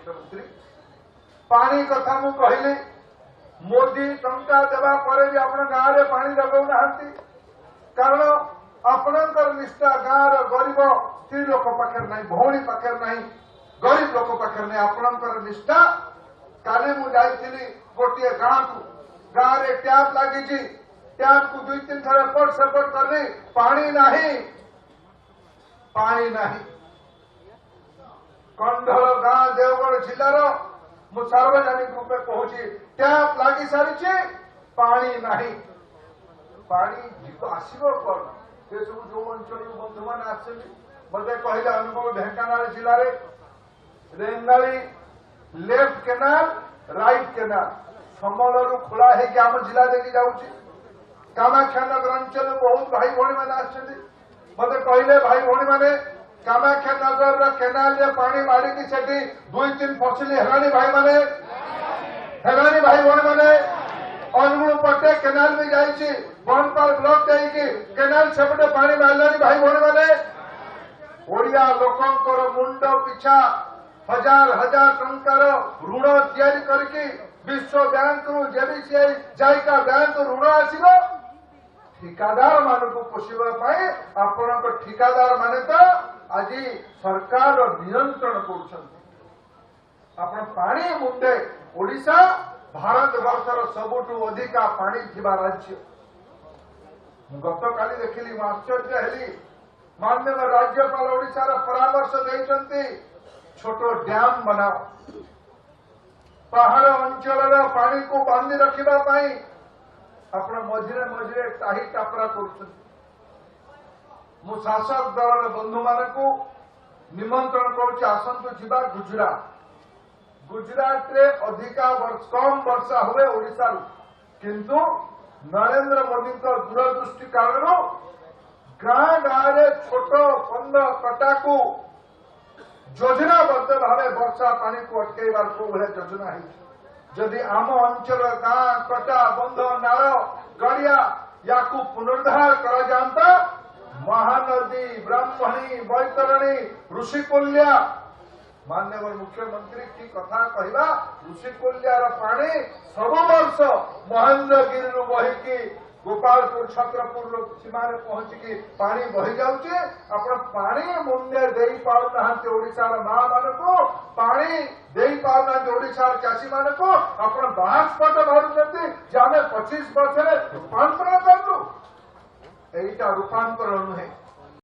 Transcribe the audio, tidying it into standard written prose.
मुख्यमंत्री पानी कथा मु कहली मोदी टंका देवा पर भी आपण गाँव में पानी लगौना कारण आपणकर निष्ठा गाँव गरीब स्त्री लोक पाखे ना भौणी पाखे ना गरीब लोक पाखे ना आपणकर निष्ठा काली मु जाइली गोटे गाँव रे टैप लगी टैप को 2-3 थर एपट सेपट करली पानी नहीं कंढल गाँ देवगढ़ जिलार मु सार्वजनिक रूप में कहूँ टैप लगी सारी पानी नहीं पानी आसो कौन ये सब जो अंचल बंधु मैंने आते कहले अनुगुण ढेंकानाल जिले में Rengali left canal right canal समलू खोला है आम जिला देखी जाऊँगी कामाख्यानगर अंचल बहुत भाई भौणी मैंने मत कहले भाई भौणी मैंने कामाख्यानगर केनाल पानी मारिकी से 2-3 फसली है भाई मैंने भाई भौणी मैंने अनुगुण पटे केनाल भी जाइए बनपाल ब्लॉक जाइए केनाल सेपटे पानी मारला भाई भौणी मैंने ओडिया लोकंकर मुंड पिछा हजार हजार टंकार ऋण तैयारी करके विश्व बैंक रु जेबीसीआई जाइका बैंक ऋण आसीबो ठिकादार मान को पोषिबा आपण ठिकादार माने तो आज सरकार नियंत्रण कर पानी मुंडे ओडिशा भारत वर्षर सबुठु अधिका पानी थिबा राज्य गत काली देखिली आश्चर्य हेली माननीय राज्यपाल ओडिशार परामर्श देइचंती छोटो डैम बनाओ पहाड़ अंचल पानी को बांधि रखिबा पाई आपण मझिरे मझिरे टाही टापरा कर शासक दल बंधु मानक निमंत्रण करुच्ची आसतु जीवा गुजरात रे अधिका कम वर्षा हुए ओडिशा किंतु नरेंद्र मोदी दूरदृष्टि कारण गाँ गाँव रे छोट बंद कटा को योजनाबद्ध भाव वर्षा पानी को अटकैबार को योजना है जदि आम अंचल गाँ कटा बंध नाल गड़िया या पुनरुद्धार करा जाता महानदी ब्राह्मणी बैतरणी ऋषिकुल्या माननीय मुख्यमंत्री की कथा कहला ऋषिकुल्यार पानी सब वर्ष महेंद्रगिरी बहिकी गोपालपुर छत्रपुर सीमार पहुंचिकी पानी बही जाऊे आप पानी मूल्य दे पाना ओडिशार माँ मान को पानी दे पाना ओडिशार चाषी मान को आप बासपट मारुंट आम 25 वर्ष रूपांतरण करूँ यहीटा रूपांतरण नुहे